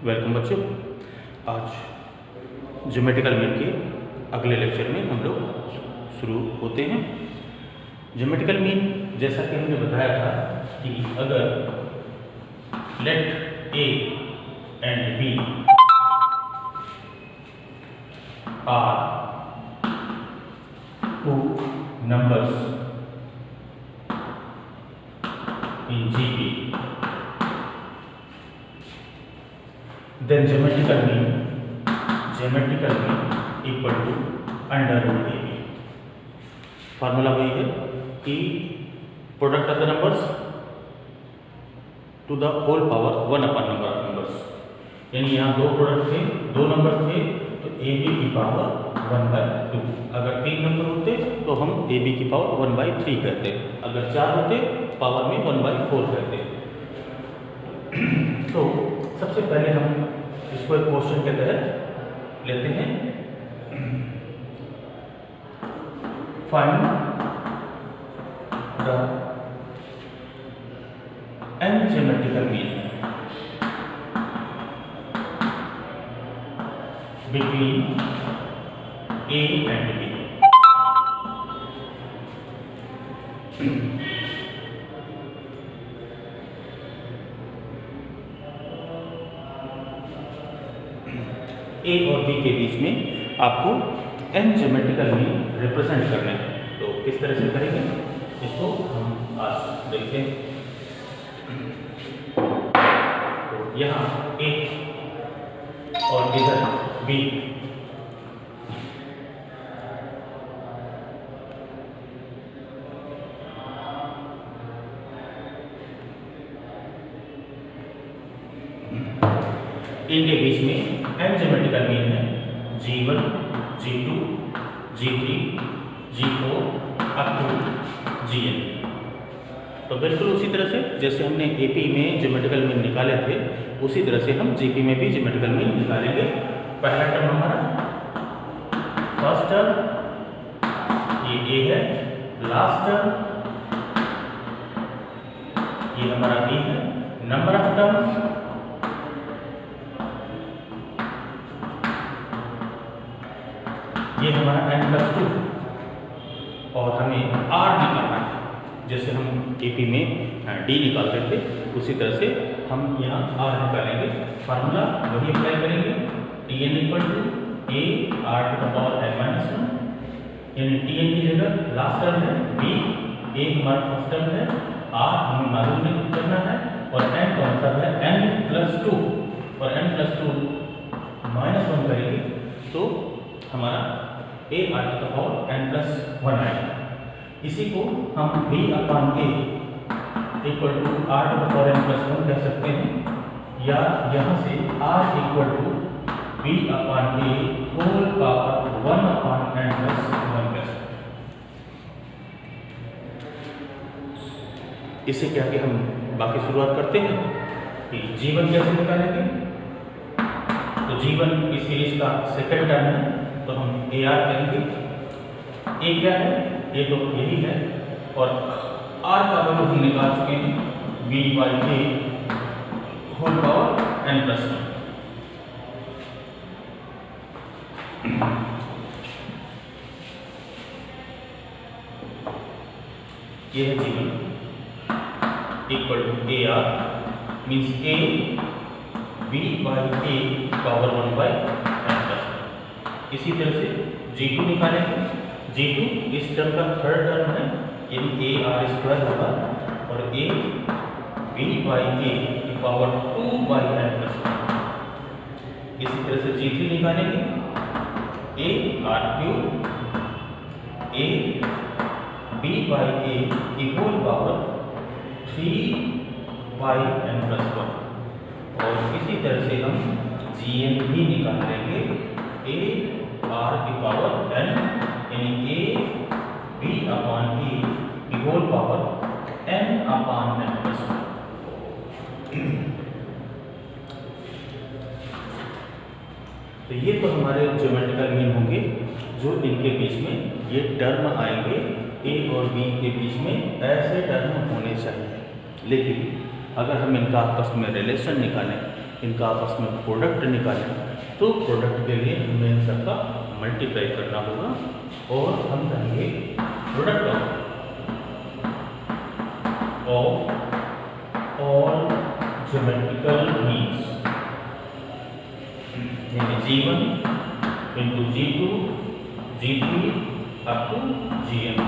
Welcome बच्चों। आज geometrical mean के अगले लेक्चर में हम लोग शुरू होते हैं। ज्योमेट्रिकल मीन जैसा कि हमने बताया था कि अगर let A and B are two numbers in GP, then geometrical mean equal to under root AB। Formula वही है कि product of the numbers to the whole power 1 upon number of numbers. यानी यहाँ दो प्रोडक्ट थे, दो number थे, तो AB की पावर 1/2। अगर 3 नंबर होते तो हम AB की पावर 1/3 कहते। अगर 4 होते पावर में 1/4 कहते। तो सबसे पहले हम इसको एक क्वेश्चन के तहत लेते हैं। Find the n geometrical mean between A and B। ए और बी के बीच में आपको n ज्योमेट्रिकल मीन रिप्रेजेंट करने हैं। तो किस तरह से करेंगे इसको हम आज देखते हैं। तो यहाँ ए और इधर बी, इनके बीच में n ज्योमेट्रिकल मीन है G1, G2, G3, G4 up to Gn। तो बिल्कुल उसी तरह से जैसे हमने AP में ज्योमेट्रिकल मीन निकाले थे उसी तरह से हम GP में भी ज्योमेट्रिकल मीन निकालेंगे। पहला टर्म हमारा फर्स्ट टर्म ये A है, लास्ट टर्म ये हमारा B है, नंबर ऑफ टर्म्स ये हमारा n+2 और हमें r निकालना है। जैसे हम AP में D निकालते थे उसी तरह से हम यहाँ r निकालेंगे। फार्मूला वही अप्लाई करेंगे, Tn = a r⁻n−1। यानी Tn की जगह लास्ट टर्म है B, a हमारा फर्स्ट टर्म है, r हमें मालूम नहीं करना है और n का मतलब है n+2 और n+2 -1 करेंगे तो हमारा ar⁻n+1 आएगा। इसी को हम b/a = r⁻n+1 कह सकते हैं, या यहाँ से r = b/a whole power 1/n+1 कह सकते हैं। इससे क्या कि हम बाकी शुरुआत करते हैं कि G1 कैसे निकालेंगे। तो G1 इस सीरीज का सेकंड टर्म है तो हम AR करेंगे। A क्या है, ये तो यही है और R का वैल्यू हम निकाल चुके हैं b/a होल पावर n+1। ये है G1 = AR means A b/a power 1/n+1। इसी तरह से G2 निकालेंगे। G2 इस टर्म का थर्ड टर्म है यानी AR² होगा और A b/a की पावर 2/n+1। इसी तरह से G3 निकालेंगे, A r³ A b/a की होल पावर 3/n+1। और इसी तरह से हम Gn भी निकाल लेंगे, A r⁻n यानी A b/a की होल पावर n/n+1। तो ये तो हमारे ज्योमेट्रिकल मीन होंगे जो इनके बीच में ये टर्म आएंगे। A और B के बीच में ऐसे टर्म होने चाहिए। लेकिन अगर हम इनका आपस में रिलेशन निकालें इनका आपस में प्रोडक्ट निकालें, तो प्रोडक्ट के लिए हमें इन सबका मल्टीप्लाई करना होगा और हम करेंगे product of all geometrical means, यानी G1 into G2 G3 up to Gn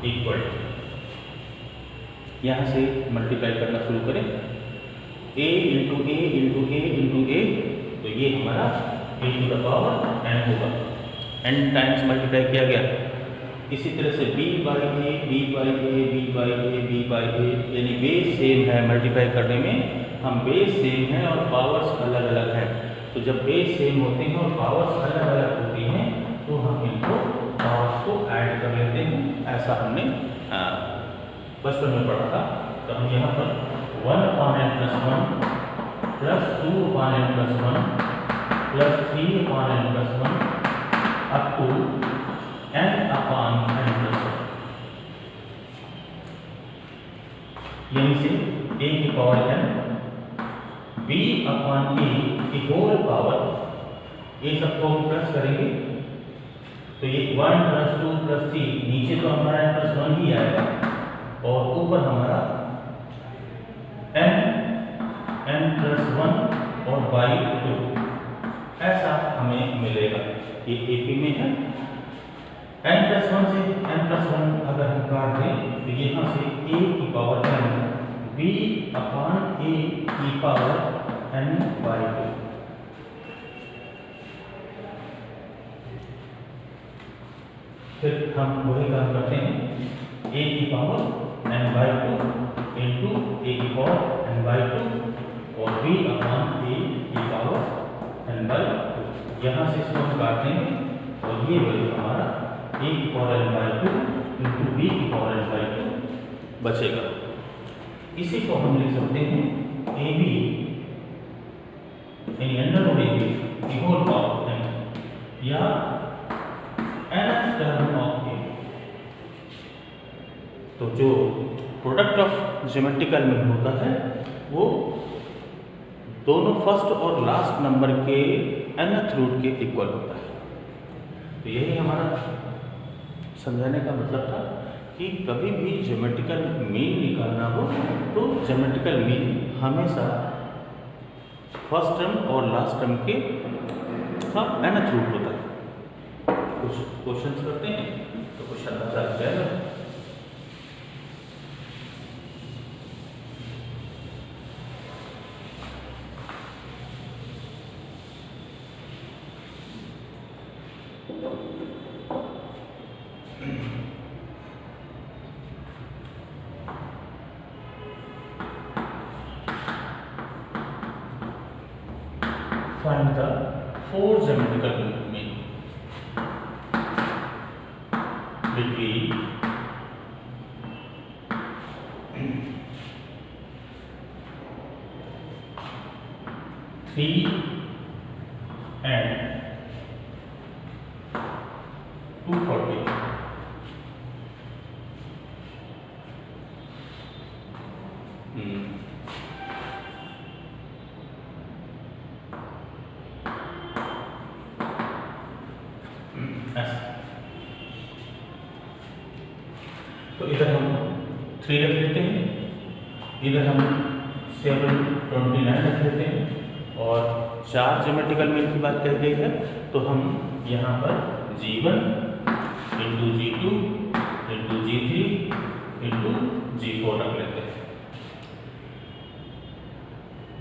equal, यहाँ से मल्टीप्लाई करना शुरू करें a into a into a into a, तो ये हमारा a to the power n होगा, n टाइम्स मल्टीप्लाई किया गया। इसी तरह से b by a b by a b by a b by a, यानी बेस सेम है, मल्टीप्लाई करने में हम बेस सेम है और पावर्स अलग अलग हैं। तो जब बेस सेम होते हैं और पावर्स अलग अलग होती हैं तो हम इनको पावर्स को ऐड कर लेते हैं। ऐसा हमने बचपन में पढ़ा था। तो हम यहाँ पर 1/n+1 plus 2/n+1 plus 3/n+1 up to n/n+1, यानी से a की पावर n b/a की होल पावर, ये सबको हम प्लस करेंगे तो ये 1 प्लस 2 प्लस 3, नीचे तो हमारा n+1 ही आएगा और ऊपर हमारा n+1 और बाई 2, ऐसा हमें मिलेगा। ये AP में है। n+1 से n+1 अगर हम काट दें तो यहाँ से a की पावर n b/a की पावर n/2, फिर हम वही काम करते हैं, a की पावर n/2 इंटू a की पावर n/2 और b/a की पावर n/2, यहाँ से इसको हम काट देंगे और ये वैल्यू हमारा a की पावर n/2 इंटू b की पावर n/2 बचेगा। इसी को हम लिख सकते हैं ab यानी √ab की होल पावर n, या nth टर्म ऑफ a। तो जो प्रोडक्ट ऑफ ज्योमेट्रिकल में होता है वो दोनों फर्स्ट और लास्ट नंबर के nth रूट के इक्वल होता है। तो यही हमारा समझाने का मतलब था कि कभी भी ज्योमेट्रिकल मीन निकालना हो तो ज्योमेट्रिकल मीन हमेशा फर्स्ट टर्म और लास्ट टर्म के का nth रूट होता है। कुछ क्वेश्चंस करते हैं तो कुछ अंदाजा लग जाएगा। Find the 4 geometrical mean between three and 240. तो इधर हम 3 रख लेते हैं, इधर हम 729 रख लेते हैं और 4 ज्योमेट्रिकल मीन की बात कही गई है तो हम यहाँ पर G1 into G2 into G3 into G4 रख लेते हैं।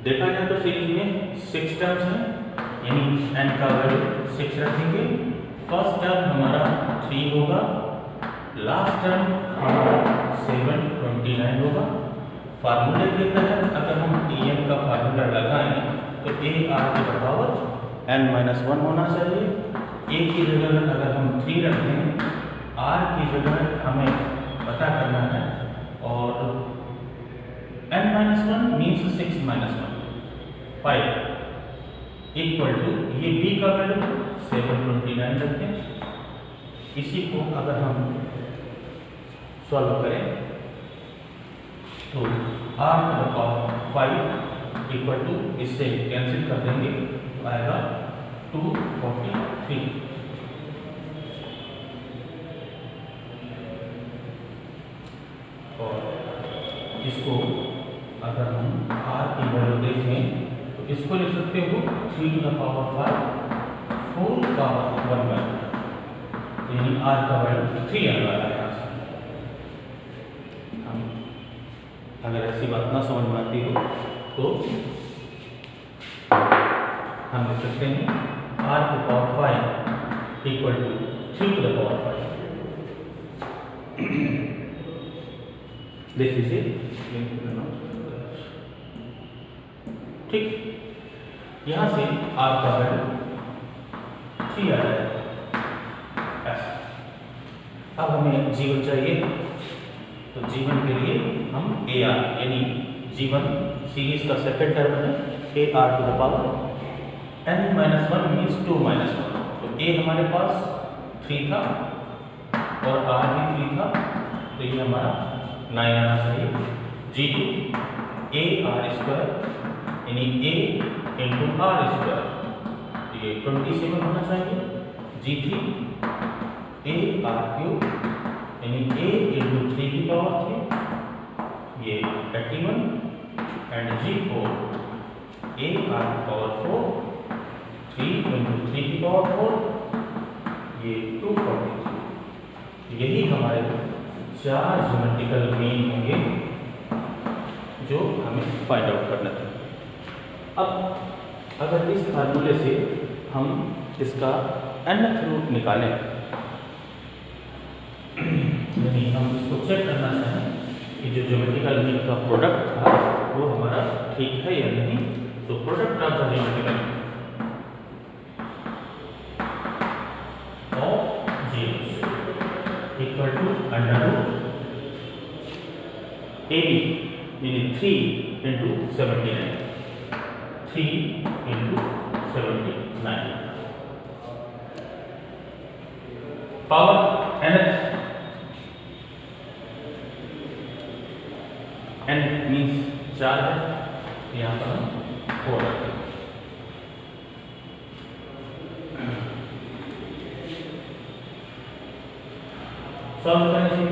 देखा जाए तो सीरीज में 6 टर्म्स हैं, यानी n का वैल्यू 6 रखेंगे। फर्स्ट टर्म हमारा 3 होगा, लास्ट टर्म हमारा 729 होगा। फार्मूले के तहत अगर हम Tm का फार्मूला लगाएं तो a r की पावर n-1 होना चाहिए। a की जगह अगर हम 3 रखें, r की जगह हमें पता करना है और n-1 मीन्स 6 - 1 5 इक्वल टू ये b का वैल्यू 729 रखें। इसी को अगर हम सॉल्व करें तो r to the power 5 equal to, इससे कैंसिल कर देंगे तो आएगा 243। और इसको अगर हम r की वैल्यू देखें तो इसको लिख सकते हो 3 to the power 5 4 power 1/2, यानी r का वैल्यू 3 आने वाला है। यहाँ से हम अगर ऐसी बात ना समझ में आती हो तो हम लिख सकते हैं r to the power 5 equal to 3 to the power 5। देख लीजिए, ठीक। यहां से r का वैल्यू 3 आ जाएगा। अब हमें जीवन चाहिए, तो जीवन के लिए हम ar यानी जीवन सीरीज का सेकंड टर्म है ar to the power n-1 means 2 - 1। तो a हमारे पास 3 था और r भी 3 था, तो ये हमारा 9 आना चाहिए। g2 ar² यानी a इंटू r², ये 27 होना चाहिए। g3 ar³ यानी a इंटू 3 की पावर 3, ये 81। एंड g4 ar⁴ 3 इंटू 3 की पावर 4, ये 243। यही हमारे 4 ज्योमेट्रिकल मीन होंगे जो हमें फाइंड आउट करना था। अब अगर इस फार्मूले से हम इसका nth रूट निकालें, यानी हम इसको चेक करना चाहें कि जो ज्योमेट्रिकल मीन का प्रोडक्ट था वो हमारा ठीक है या नहीं, तो product of the geometrical of zeros equal to √ AB यानी 3 into 79, 3 into 79 power nth, n means 4 है, यहाँ पर हम 4 रखते हैं। सॉल्व करने से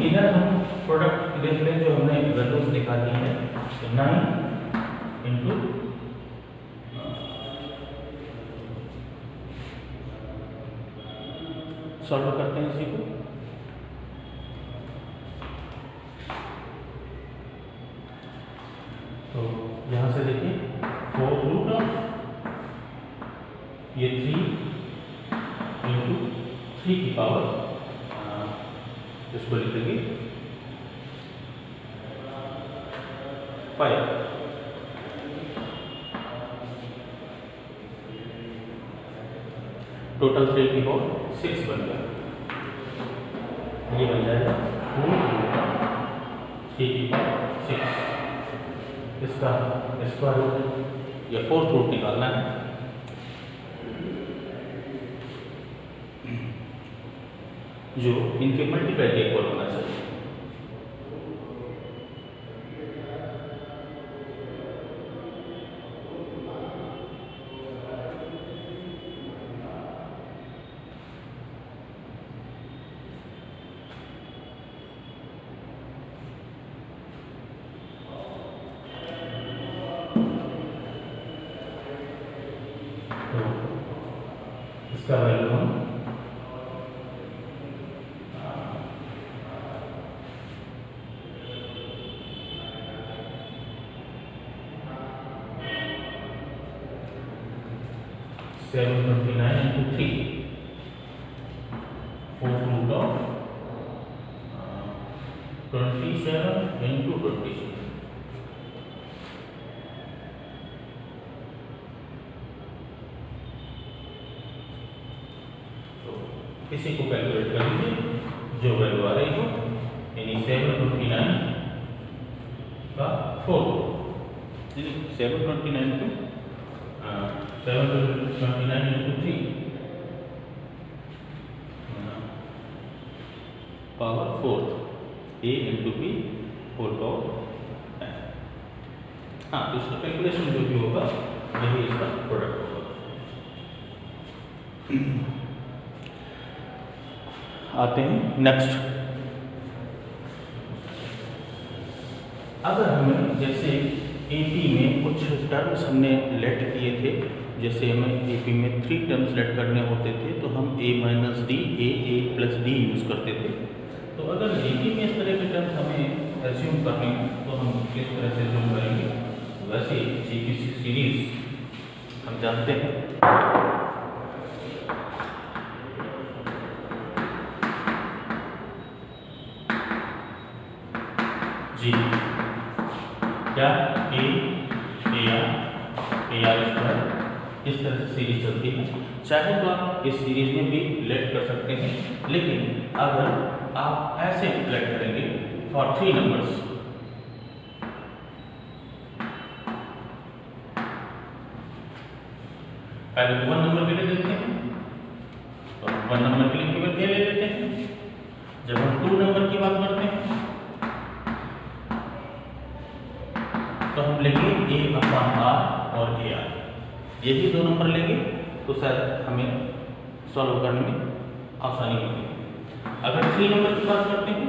इधर हम प्रोडक्ट देख लें जो हमने वैल्यूज निकाली है, तो 9 इंटू सॉल्व करते हैं इसी को, तो यहाँ से देखिए 4 रूट ऑफ ये 3 इंटू 3 की पावर, इसको लिखेंगे 5, टोटल 3 की पावर 6 बन गया। ये बन जाएगा 4 रूट ऑफ 3 की पावर 6। इसका स्क्वायर रूट या 4th रूट निकालना है, जो इनके मल्टीप्लाई के इक्वल होना चाहिए। तो इसका वैल्यू हम 729 into 3, 4th root of 27 into 27। तो इसी को कैलकुलेट कर लीजिए, जो वैल्यू आ रही हो, यानी 729 का 4, यानी 729 को 729 into 3 power 4, a into b whole power 10। हाँ, तो इसका कैलकुलेशन जो भी होगा यही इसका प्रोडक्ट होगा। आते हैं नेक्स्ट। अगर हमें जैसे एपी में कुछ टर्म्स हमने लेट किए थे, जैसे हमें एपी में 3 टर्म्स लेट करने होते थे तो हम a minus D A plus D use करते थे। तो अगर एपी में इस तरह के टर्म्स हमें एज्यूम करने हैं तो हम किस तरह से एज्यूम करेंगे? वैसे जीपीसी सीरीज हम जानते हैं जी क्या ए आर स्क्वायर, इस तरह से सीरीज चलती है। चाहे तो आप इस सीरीज में भी लेट कर सकते हैं, लेकिन अगर आप ऐसे लेट करेंगे फॉर 3 नंबर्स, पहले 1 नंबर के लिए देखते हैं तो 1 नंबर के लिए केवल ए ले लेते हैं। जब हम 2 नंबर की बात करते हैं तो हम लेंगे a अपॉन r और a r, यही 2 नंबर लेंगे तो शायद हमें सॉल्व करने में आसानी होगी। अगर 3 नंबर की बात करते हैं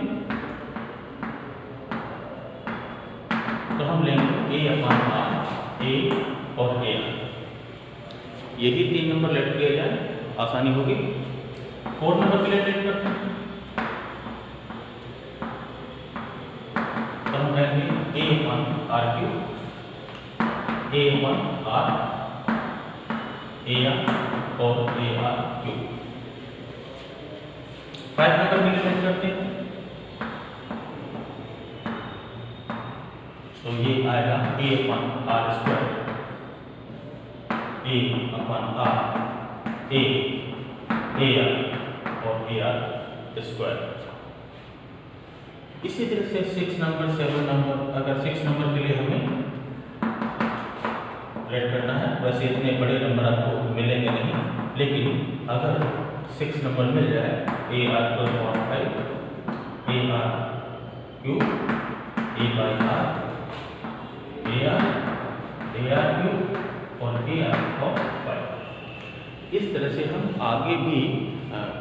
तो हम लेंगे a अपॉन r, a और a r, यही 3 नंबर लेट किया जाए, आसानी होगी। 4 नंबर के लिए लेट करते हैं तो हम लेंगे a upon r cube, a upon r, a r और a r क्यूब। 5 नंबर के लिए लेट करते हैं तो ये आएगा a upon r square, a upon r, a r और a r स्क्वायर। इसी तरह से 6 नंबर 7 नंबर, अगर 6 नंबर के लिए हमें लेट करना है, वैसे इतने बड़े नंबर आपको मिलेंगे नहीं, लेकिन अगर 6 नंबर मिल जाए a r plus 1/5, a r cube, a by r, a r cube और a r और 5। इस तरह से हम आगे भी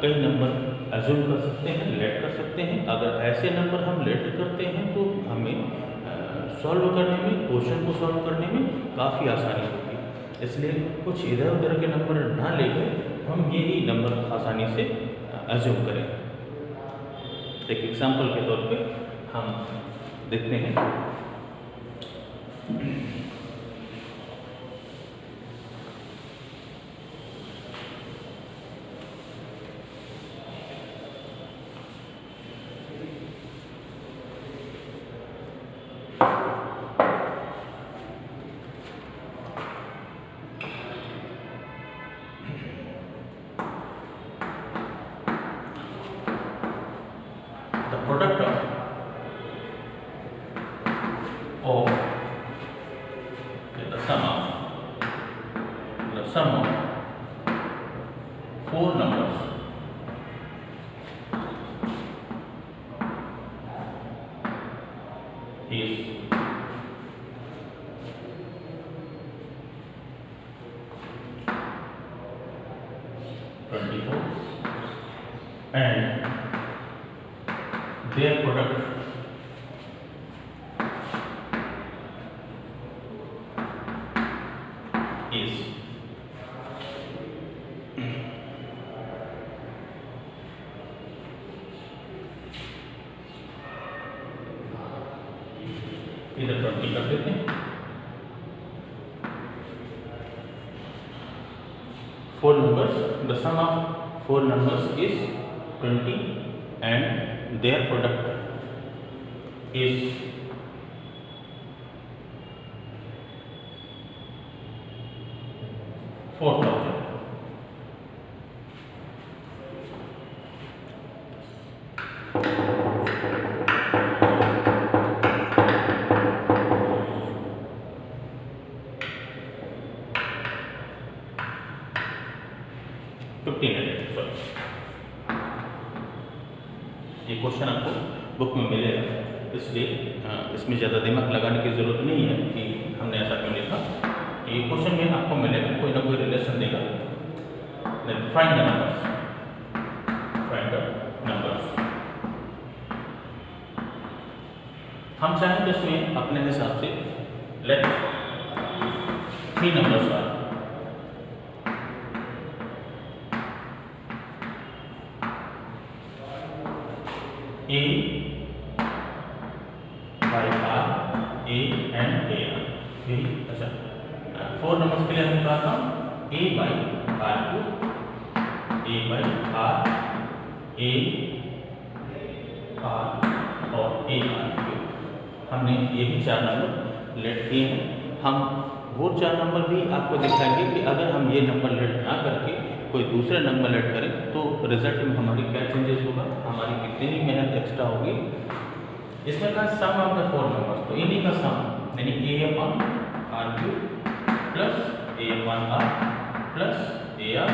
कई नंबर एज्यूम कर सकते हैं, लेट कर सकते हैं। अगर ऐसे नंबर हम लेट करते हैं तो हमें सॉल्व करने में, क्वेश्चन को सॉल्व करने में काफ़ी आसानी होगी। इसलिए कुछ इधर उधर के नंबर ना लेकर हम यही नंबर आसानी से एज्यूम करें। एक एग्जांपल के तौर पे हम देखते हैं। Product of the sum of 4 numbers is 24 and their product is इधर 20 कर देते हैं। 4 numbers, the sum of 4 numbers is 20 and their product is 4000। ये क्वेश्चन आपको बुक में मिलेगा। इसलिए इसमें ज़्यादा दिमाग लगाने की ज़रूरत नहीं है कि हमने ऐसा क्यों लिखा। ये क्वेश्चन में आपको मिलेगा, कोई ना कोई रिलेशन देगा। Find the numbers, find the numbers. हम चाहें तो इसमें अपने हिसाब से let 3 numbers are A by R, A and AR। यही अच्छा 4 नंबर्स के लिए हमने कहा था A by R cube, A by R, A R और A R क्यूब। हमने ये भी 4 नंबर लेट किए हैं। हम वो 4 नंबर भी आपको दिखाएंगे कि अगर हम ये नंबर लेट ना करके कोई दूसरा नंबर लेट करें तो रिजल्ट में हमारी क्या चेंजेस होगा, हमारी कितनी मेहनत एक्स्ट्रा होगी। इसमें का सम ऑफ द 4 नंबर्स, तो इन्हीं का सम यानी A upon R cube plus A upon R plus AR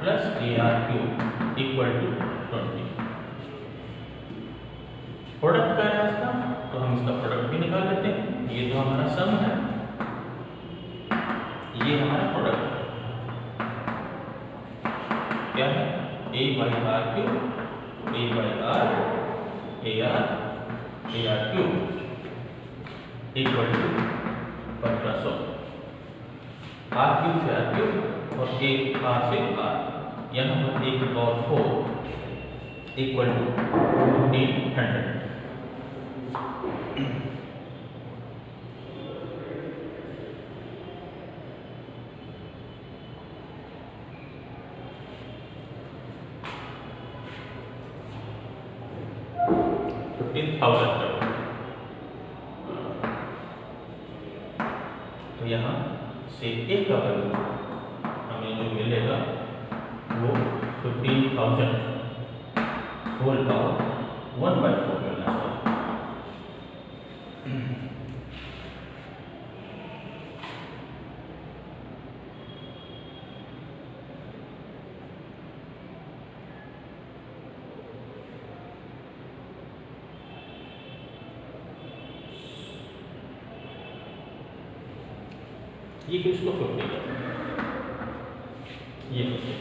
plus AR cube equal to 20। Product क्या है इसका, तो हम इसका प्रोडक्ट भी निकाल लेते हैं। ये तो हमारा सम है, ये हमारा प्रोडक्ट है। क्या है A by R cube, A by R, AR, AR cube equal to 1500। R cube से R क्यूब और एक R से R, यहाँ पर 1 और 4 इक्वल टू 1500। तो यहाँ से एक का वैल्यू हमें जो मिलेगा वो 15,000 होल पावर 1/4 मिलना चाहिए। ये किसको 50 का, ये 50।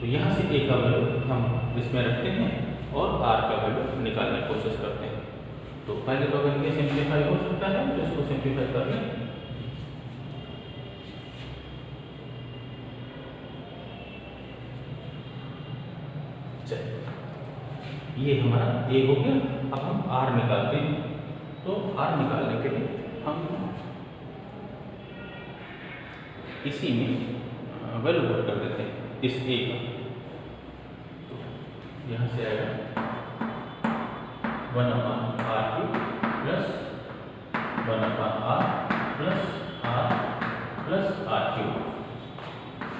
तो यहाँ से A का वैल्यू हम इसमें रखते हैं और R का वैल्यू निकालने की कोशिश करते हैं। तो पहले तो अगर ये सिंप्लीफाई हो सकता है तो इसको सिंप्लीफाई कर लें। ये हमारा A हो गया। अब हम R निकालते हैं। तो R निकालने के लिए हम इसी में वैल्यू पुट कर देते हैं इस A का। तो यहाँ से आएगा 1/R cube plus 1/R plus R plus R cube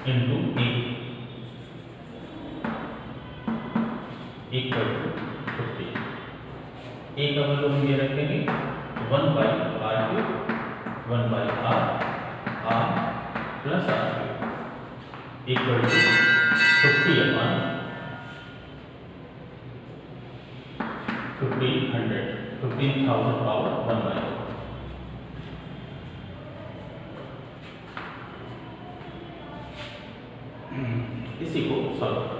into A equal to 50। A का वैल्यू हम ये रखेंगे 1/R cube 1/R R plus R cube equal to 15,000 power 1/4। इसी को सॉल्व कर लें।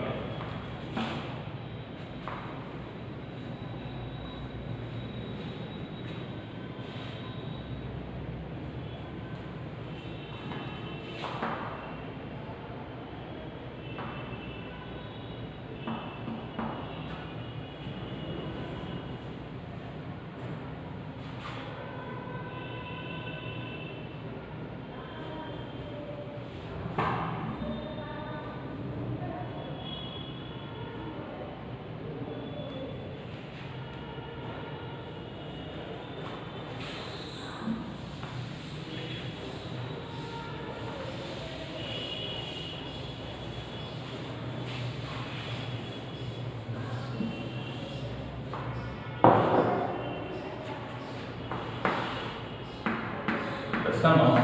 sum of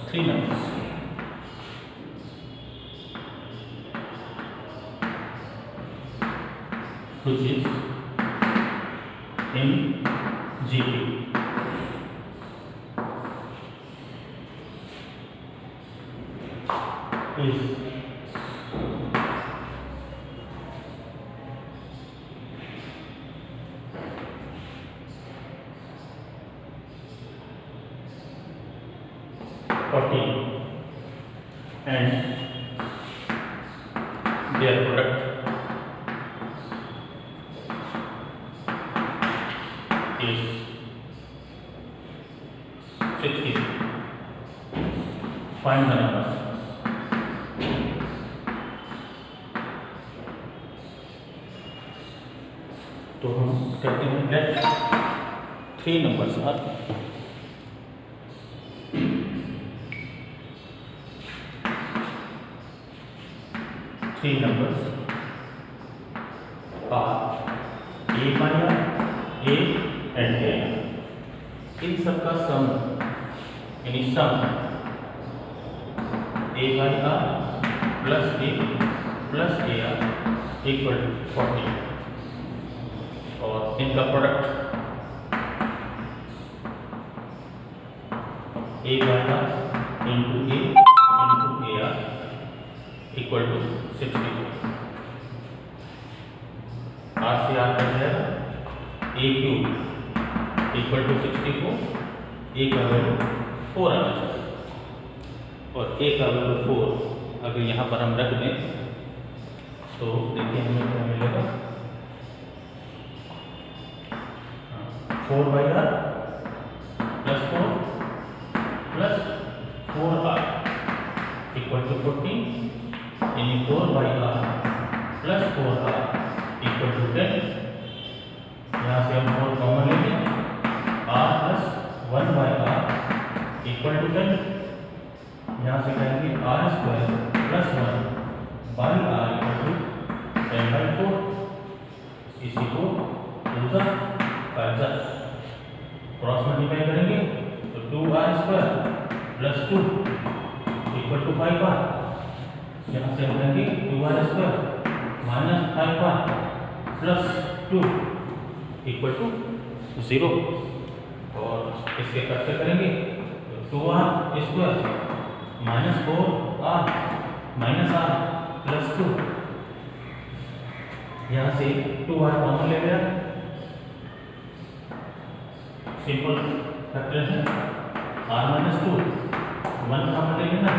3 numbers which is in GP. Is 14 and their product is 60. Find the numbers. तो हम कहते हैं let 3 numbers are A by R, A and A. इन सबका सम यानी sum A by R plus A plus AR equal to 40 और इनका product A by R into A into AR equal to 60. R से R कर जाएगा A cube equal to 64. A का value 4 आना चाहिए और A का वैल्यू 4 अगर यहाँ पर हम रख दें तो देखिए हमें क्या मिलेगा. 4 by R plus 4 plus 4R equal to 14 यानी 4 by R plus 4R equal to 10. यहाँ से हम 4 कॉमन लेंगे. R plus 1 by R equal to 10. यहाँ से कहेंगे R square plus 1 by R equal to 10 by 4. इसी को दूसरा क्रॉस मल्टीप्लाई करेंगे तो 2R square plus 2 equal to 5R. यहाँ से हम कहेंगे 2R square minus 5R plus 2 equal to 0 और इसके कैसे करेंगे तो 2R square minus 4R minus R plus 2. यहाँ से 2R कॉमन ले लिया. सिंपल फैक्टर है R माइनस 2 1 कॉमन ले लेना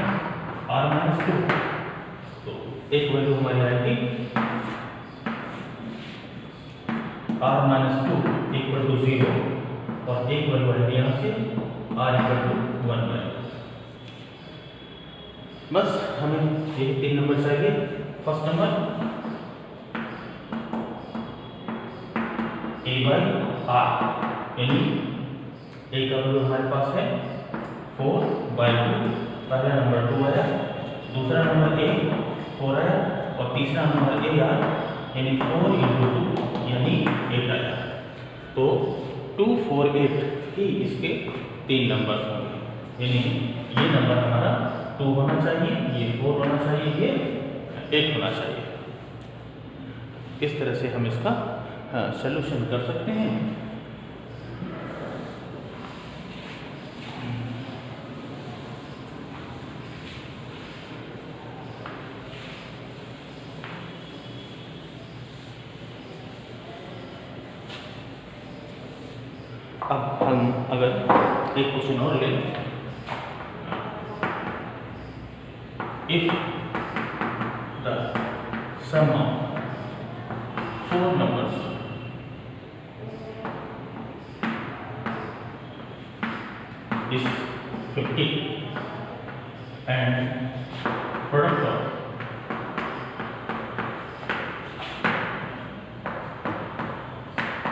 R माइनस 2 तो एक वैल्यू हमारी आएगी R माइनस 2 इक्वल टू 0 और एक वैल्यू आएगी यहाँ से R इक्वल टू 1 वैल्यू. बस हमें ये 3 नंबर चाहिए. First number A by R यानी A का वैल्यू हमारे पास है 4 by 2. पहला नंबर 2 आया, दूसरा नंबर A 4 आया और तीसरा नंबर AR यानी 4 into 2 यानी 8 आया. तो 2, 4, 8 ही इसके 3 नंबर होंगे. यानी ये नंबर हमारा 2 होना चाहिए, ये 4 होना चाहिए, ये 8 होना चाहिए. इस तरह से हम इसका सॉल्यूशन कर सकते हैं. अब हम अगर एक क्वेश्चन और लें, if the sum of 4 numbers is 50 and product of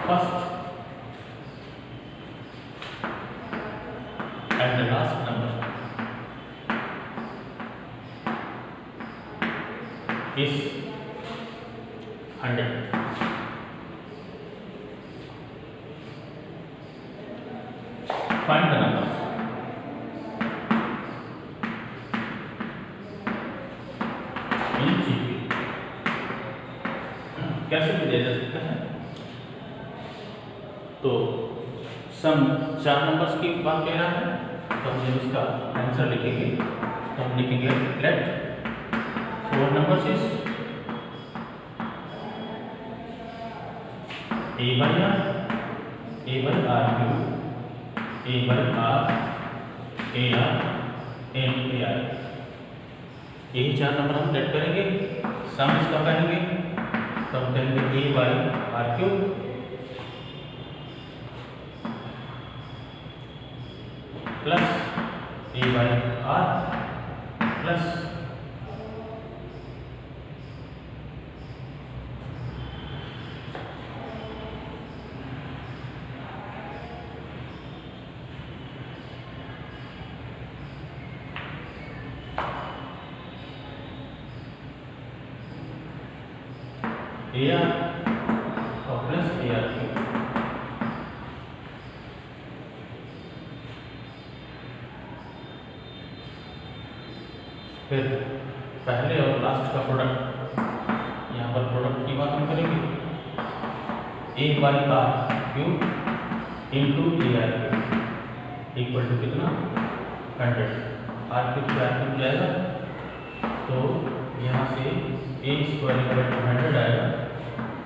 first and the last number is 100. Find the numbers. In GP कैसे भी दिया जा सकता है। तो सम 4 नंबर्स की बात कह रहा है, तो हम जब इसका आंसर लिखेंगे तो हम लिखेंगे let 4 numbers is a by r cube a by r and ar। यही 4 नंबर हम लेट करेंगे, सम इसका कहेंगे तो हम कहेंगे a by r cube plus a by r plus AR और प्लस AR क्यूब। फिर पहले और लास्ट का प्रोडक्ट, यहाँ पर प्रोडक्ट की बात हम करेंगे a by R cube into AR cube equal to कितना 100। आर क्यूब से आर क्यूब जाएगा तो यहाँ से a स्क्वायर इक्वल टू 100 आएगा,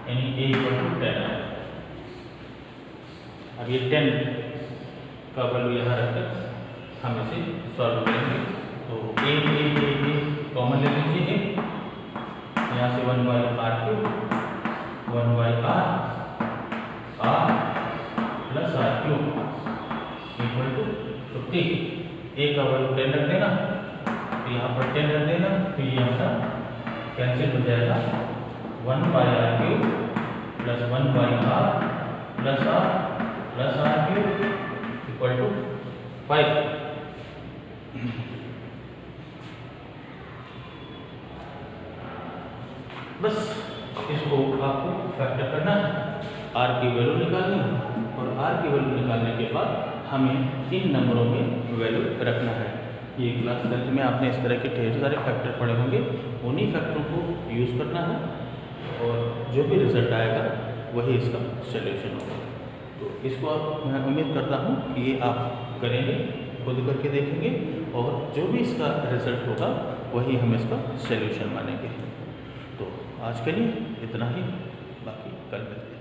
यानी a इक्वल टू 10 आएगा। अब ये 10 का वैल्यू यहाँ रखकर हम इसे सॉल्व करेंगे। तो a कॉमन ले लीजिए, यहाँ से 1 by R cube 1 by R plus R cube equal to 50। a का वैल्यू 10 रख देना, तो यहाँ पर 10 रख देना, तो ये हमारा कैंसिल हो जाएगा। 1 by R cube plus 1 by R plus R cube equal to 5। बस इसको आपको फैक्टर करना है, आर की वैल्यू निकालनी है, और आर की वैल्यू निकालने के बाद हमें इन नंबरों में वैल्यू रखना है। ये क्लास 10th में आपने इस तरह के ढेर सारे फैक्टर पढ़े होंगे, उन्हीं फैक्टरों को यूज़ करना है और जो भी रिजल्ट आएगा वही इसका सॉल्यूशन होगा। तो इसको आप, मैं उम्मीद करता हूँ कि ये आप करेंगे, खुद करके देखेंगे, और जो भी इसका रिजल्ट होगा वही हम इसका सॉल्यूशन मानेंगे। तो आज के लिए इतना ही, बाकी कल मिलते हैं।